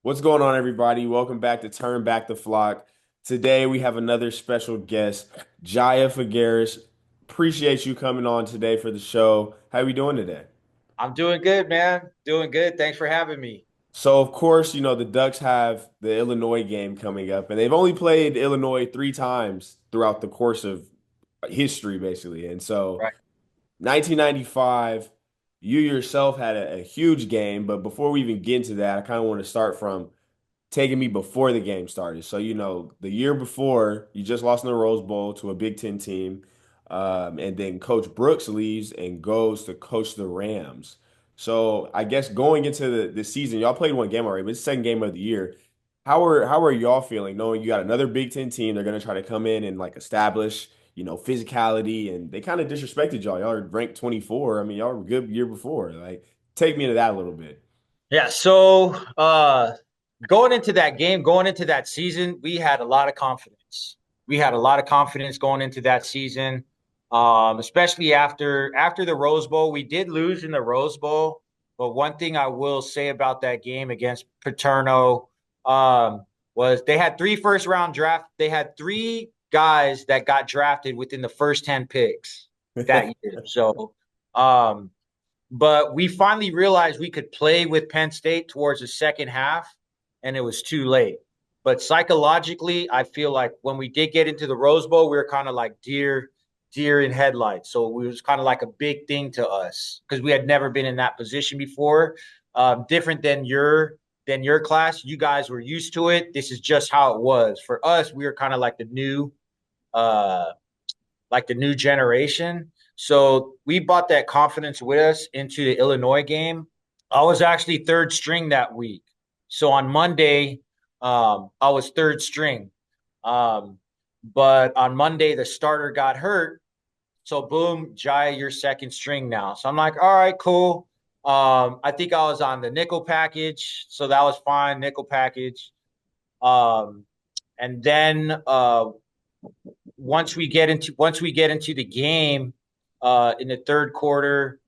What's going on, everybody? Welcome back to Turn Back the Flock. Today we have another special guest, Jaiya Figueras. Appreciate you coming on today for the show. How are we doing today? I'm doing good, man. Doing good. Thanks for having me. So, of course, the Ducks have the Illinois game coming up, and they've only played Illinois three times throughout the course of history, basically. And so, Right. 1995, you yourself had a huge game. But before we even get into that, I kind of want to start from taking me before the game started. So, the year before, you just lost in the Rose Bowl to a Big Ten team. And then Coach Brooks leaves and goes to coach the Rams. So I guess going into the season, y'all played one game already, but it's the second game of the year. How are y'all feeling knowing you got another Big Ten team? They're gonna try to come in and like establish, physicality, and they kind of disrespected y'all. Y'all are ranked 24. I mean, y'all were good year before. Like, take me into that a little bit. Yeah. Going into that game, going into that season, we had a lot of confidence. We had a lot of confidence going into that season, especially after the Rose Bowl. We did lose in the Rose Bowl, but one thing I will say about that game against Paterno was they had three first round draft. They had three guys that got drafted within the first 10 picks that year. Um, But we finally realized we could play with Penn State towards the second half, and it was too late. But psychologically, I feel like when we did get into the Rose Bowl, we were kind of like deer in headlights. So it was kind of like a big thing to us because we had never been in that position before. Different than your class, you guys were used to it. This is just how it was for us. We were kind of uh, like the new generation. So we brought that confidence with us into the Illinois game. I was actually third string that week. So on Monday, I was third string. Um, but on Monday, the starter got hurt. So boom, Jai, you're second string now. So I'm like, all right, cool. I think I was on the nickel package, so that was fine, nickel package. Um, and then once we get into the game in the late in the third quarter,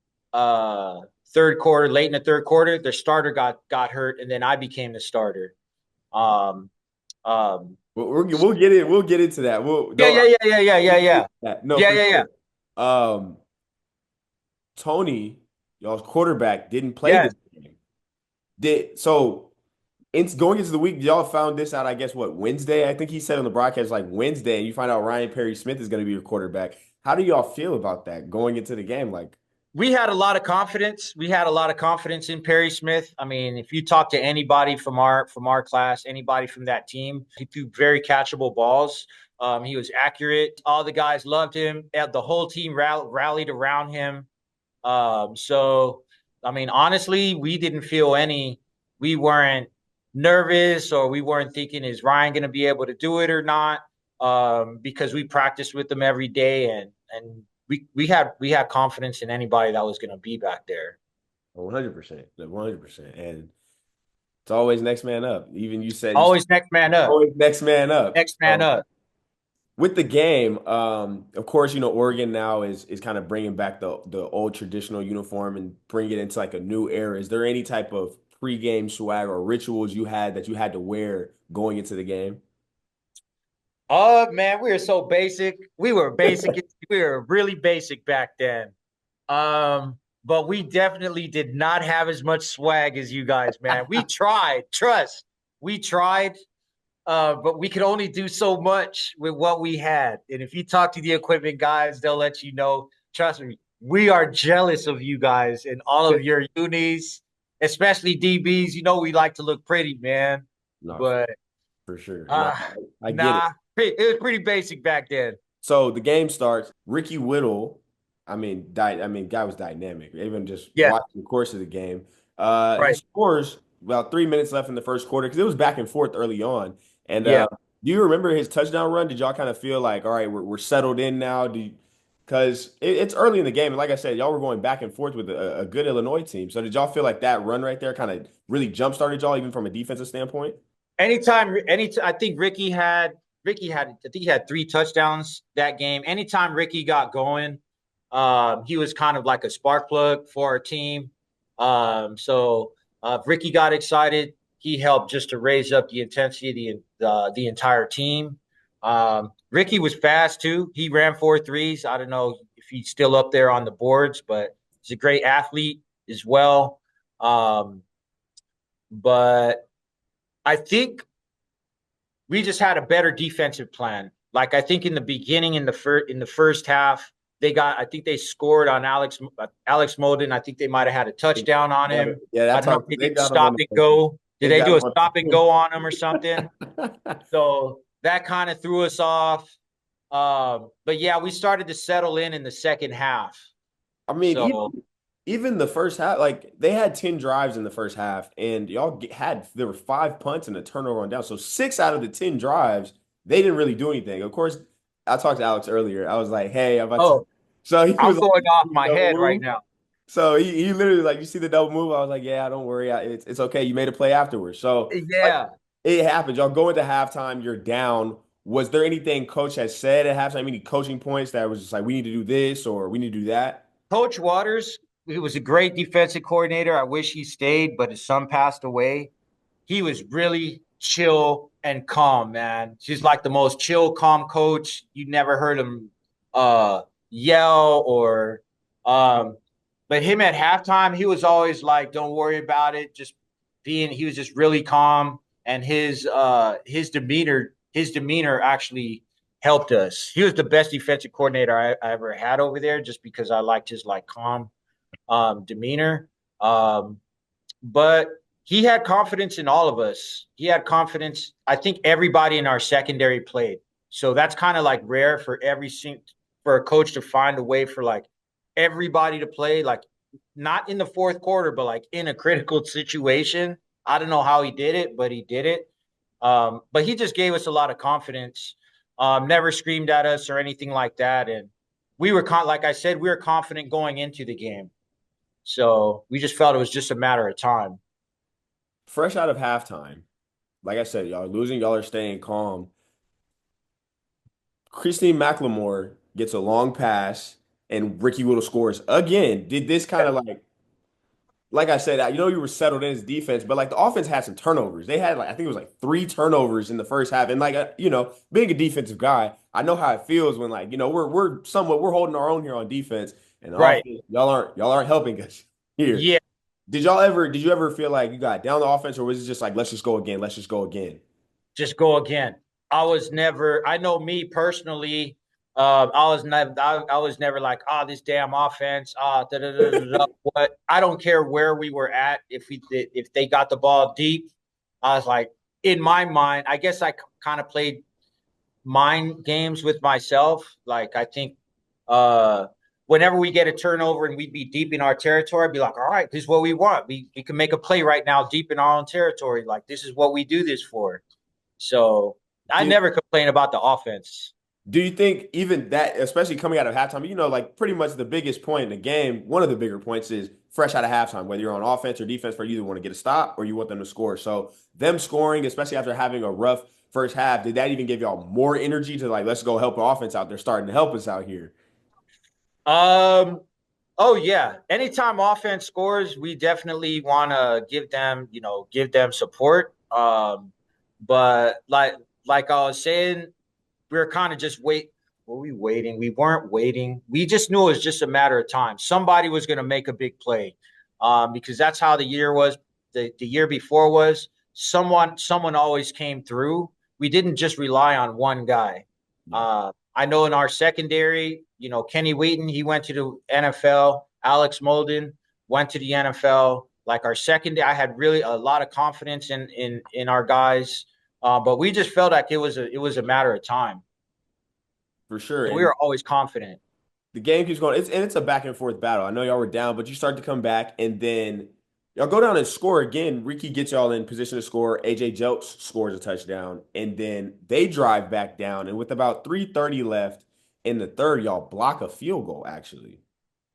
the starter got hurt, and then I became the starter. Um, um, We'll get into that. We'll yeah, don't yeah, yeah, yeah, yeah, yeah, get yeah, into that. No, yeah, for yeah, yeah. sure. Um, Tony, y'all's quarterback, didn't play Yes. this game. Did so it's going into the week. Y'all found this out, I guess, what, Wednesday? I think he said on the broadcast like Wednesday, and you find out Ryan Perry Smith is going to be your quarterback. How do y'all feel about that going into the game? Like, We had a lot of confidence. We had a lot of confidence in Perry Smith. I mean, if you talk to anybody from our class, anybody from that team, he threw very catchable balls. He was accurate. All the guys loved him. The whole team rallied around him. So, I mean, honestly, we weren't nervous or we weren't thinking, is Ryan going to be able to do it or not? Because we practiced with them every day and we had confidence in anybody that was going to be back there. 100%, 100%. And it's always next man up. Even you said Always next man up. always next man up. Next man up. With the game, of course, Oregon now is kind of bringing back the old traditional uniform and bring it into like a new era. Is there any type of pregame swag or rituals you had that you had to wear going into the game? Oh man, we were so basic. We were basic. We were really basic back then. But we definitely did not have as much swag as you guys, man. We tried, trust, we tried, but we could only do so much with what we had. And if you talk to the equipment guys, they'll let you know. Trust me, we are jealous of you guys and all of your unis, especially DBs. You know, we like to look pretty, man. No, But for sure. And uh, I get it. nah, it was pretty basic back then. So the game starts. Ricky Whittle, guy was dynamic. Even just Yeah, watching the course of the game. He right. scores about 3 minutes left in the first quarter because it was back and forth early on. And Yeah. do you remember his touchdown run? Did y'all kind of feel like, all right, we're settled in now? Because it's early in the game, and like I said, y'all were going back and forth with a good Illinois team. So did y'all feel like that run right there kind of really jump started y'all, even from a defensive standpoint? I think I think he had three touchdowns that game. Anytime Ricky got going, he was kind of like a spark plug for our team. If Ricky got excited, he helped just to raise up the intensity of the entire team. Ricky was fast too. He ran 4.3s. I don't know if he's still up there on the boards, but he's a great athlete as well. Um, but I think we just had a better defensive plan. Like I think in the beginning, in the first half, I think they scored on Alex Molden. I think they might have had a touchdown on him. Yeah, I that don't know time if they they did got him on stop and go. Did they they got do him a stop and on go on him or something? So that kind of threw us off. But yeah, we started to settle in the second half. I mean, So even the first half, like they had 10 drives in the first half, and there were 5 punts and a turnover on down. So 6 out of the 10 drives, they didn't really do anything. Of course, I talked to Alex earlier. I was like, hey, I'm about to. oh, So he I'm was like, going off "You my double head right move?" now. So he literally like, you see the double move? I was like, yeah, don't worry. It's okay. You made a play afterwards. So like Yeah. it happens. Y'all go into halftime, you're down. Was there anything coach has said at halftime? Any coaching points that was just like, we need to do this or we need to do that? Coach Waters, he was a great defensive coordinator. I wish he stayed, but his son passed away. He was really chill and calm, man. She's like the most chill, calm coach. You never heard him yell or but him at halftime, he was always like, don't worry about it. He was just really calm and his demeanor actually helped us. He was the best defensive coordinator I ever had over there just because I liked his like calm demeanor. Um, but he had confidence in all of us. He had confidence. I think everybody in our secondary played. So that's kind of like rare for a coach to find a way for like everybody to play, like not in the fourth quarter, but like in a critical situation. I don't know how he did it, but he did it. But he just gave us a lot of confidence. Never screamed at us or anything like that, and like I said, we were confident going into the game. So we just felt it was just a matter of time. Fresh out of halftime, like I said, y'all are losing, y'all are staying calm. Christine McLemore gets a long pass, and Ricky Whittle scores again. Did this kind of like I said, you were settled in his defense, but like the offense had some turnovers. They had like I think it was like 3 turnovers in the first half, and like being a defensive guy, I know how it feels when like we're holding our own here on defense, and the Right. offense y'all aren't helping us here. Yeah. Did you ever feel like you got down the offense, or was it just like let's just go again, let's just go again? Just go again. I know me personally, I was never like, oh, this damn offense, da, da, da, da, da. What? I don't care where we were at. If they got the ball deep, I was like, in my mind, I guess I kind of played mind games with myself. Like I think uh whenever we get a turnover and we'd be deep in our territory, I'd be like, all right, this is what we want. We can make a play right now deep in our own territory. Like this is what we do this for. So I Do never complain about the offense. Do you think even that, especially coming out of halftime, like pretty much the biggest point in the game, one of the bigger points is fresh out of halftime, whether you're on offense or defense, for you either want to get a stop or you want them to score. So them scoring, especially after having a rough first half, did that even give y'all more energy to like, let's go help the offense out? They're starting to help us out here. Um oh yeah. Anytime offense scores, we definitely want to give them support. But like I was saying, we were kind of just wait. Were we waiting? We weren't waiting. We just knew it was just a matter of time. Somebody was going to make a big play, because that's how the year was. The year before was someone always came through. We didn't just rely on one guy. Yeah, I know in our secondary, Kenny Wheaton, he went to the NFL. Alex Molden went to the NFL. Like our secondary, I had really a lot of confidence in our guys, but we just felt like it was a matter of time. for sure. So we And were always confident. the game keeps going. It's a back and forth battle. I know y'all were down, but you start to come back, and then y'all go down and score again. Ricky gets y'all in position to score. AJ Jelks scores a touchdown, and then they drive back down. And with about 3:30 left in the third, y'all block a field goal, actually.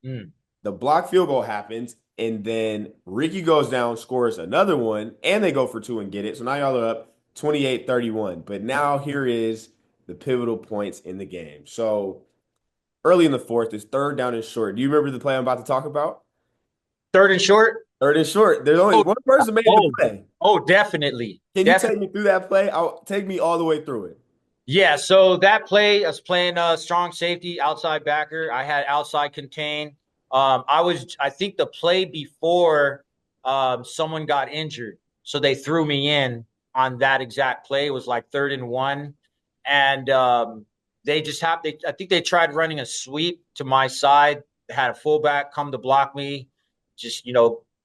Mm. The block field goal happens, and then Ricky goes down, scores another one, and they go for two and get it. So now y'all are up 28-31. But now here is the pivotal points in the game. So early in the fourth, it's third down and short. Do you remember the play I'm about to talk about? Third and short. Third and short. There's only Oh, one person made the oh, play. oh, definitely. Can you take Definitely. me through that play? Take me all the way through it. Yeah, so that play, I was playing strong safety, outside backer. I had outside contain. I think the play before someone got injured, so they threw me in on that exact play. It was like 3rd and 1, and they just have. I think they tried running a sweep to my side. They had a fullback come to block me. Just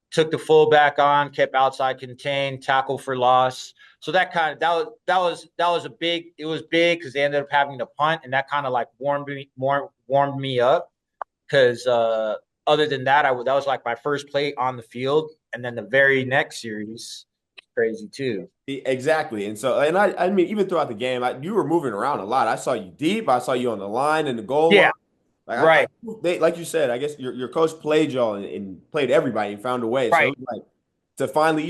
took the fullback on, kept outside contain, tackle for loss. So that was a big. It was big because they ended up having to punt, and that kind of like warmed me up because other than that, that was like my first play on the field, and then the very next series, crazy too. Exactly. And so, and I mean, even throughout the game, you were moving around a lot. I saw you deep. I saw you on the line and the goal line. Yeah, Like right, like you said, I guess your coach played y'all and played everybody and found a way. So right, it was like to finally,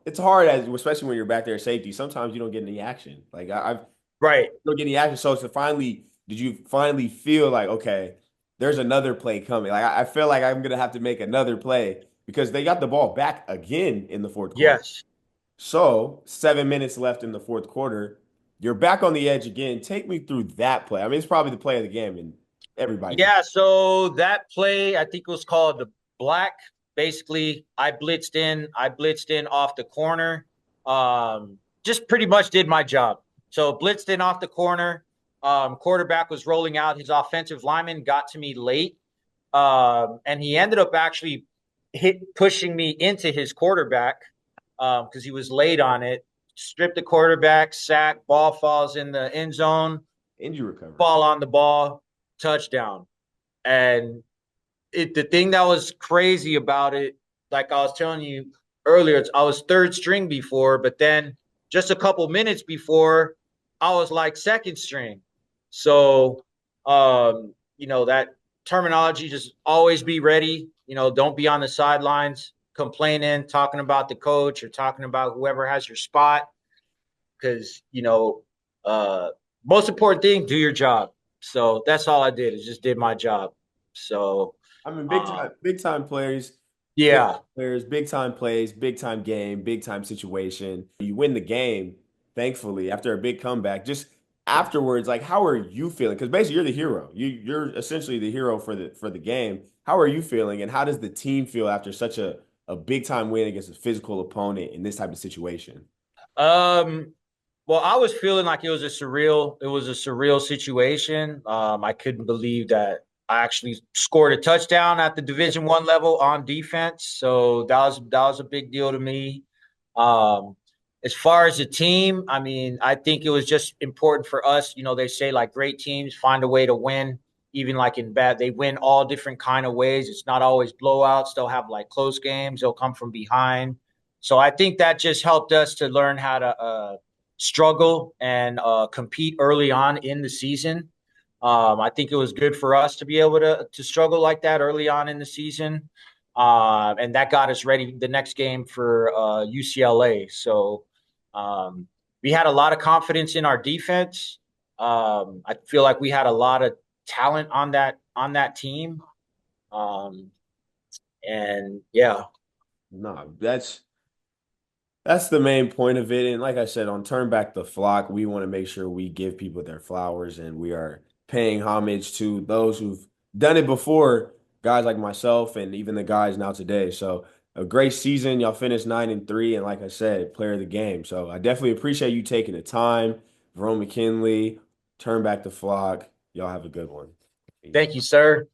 it's hard especially when you're back there at safety. Sometimes you don't get any action. Like I've right. don't get any action. So to finally, did you finally feel like, okay, there's another play coming? Like I feel like I'm gonna have to make another play because they got the ball back again in the fourth quarter. Yes. So 7 minutes left in the fourth quarter. You're back on the edge again. Take me through that play. I mean, it's probably the play of the game, and everybody can. Yeah, so that play, I think it was called the black. Basically, I blitzed in off the corner. Just pretty much did my job. So blitzed in off the corner. Quarterback was rolling out. His offensive lineman got to me late. And he ended up actually pushing me into his quarterback because he was late on it. Stripped the quarterback, sack, ball falls in the end zone, Injury recovery. ball on the ball, touchdown. And the thing that was crazy about it, like I was telling you earlier, I was third string before, but then just a couple minutes before, I was like second string. So, that terminology, just always be ready. Don't be on the sidelines complaining, talking about the coach or talking about whoever has your spot. Because, uh, most important thing, do your job. So that's all I did is just did my job. So, I mean, um, big time players, yeah. big time plays, big time game, big time situation. You win the game, thankfully, after a big comeback. Just afterwards, like, how are you feeling? Because basically, you're the hero. You're essentially the hero for the game. How are you feeling, and how does the team feel after such a big time win against a physical opponent in this type of situation? Um, well, I was feeling like it was a surreal situation. I couldn't believe that I actually scored a touchdown at the Division 1 level on defense. So that was a big deal to me. Um, as far as the team, I mean, I think it was just important for us. They say like great teams find a way to win, even like in bad. They win all different kind of ways. It's not always blowouts. They'll have like close games. They'll come from behind. So I think that just helped us to learn how to struggle and compete early on in the season. I think it was good for us to be able to struggle like that early on in the season, and that got us ready the next game for UCLA. So um, we had a lot of confidence in our defense. I feel like we had a lot of talent on that team, um, and yeah, No, that's the main point of it. And like I said, on Turn Back the Flock, we want to make sure we give people their flowers and we are paying homage to those who've done it before, guys like myself and even the guys now today. So a great season. Y'all finished 9-3, and like I said, player of the game. So I definitely appreciate you taking the time. Verone McKinley, Turn Back the Flock. Y'all have a good one. Peace. thank you, sir.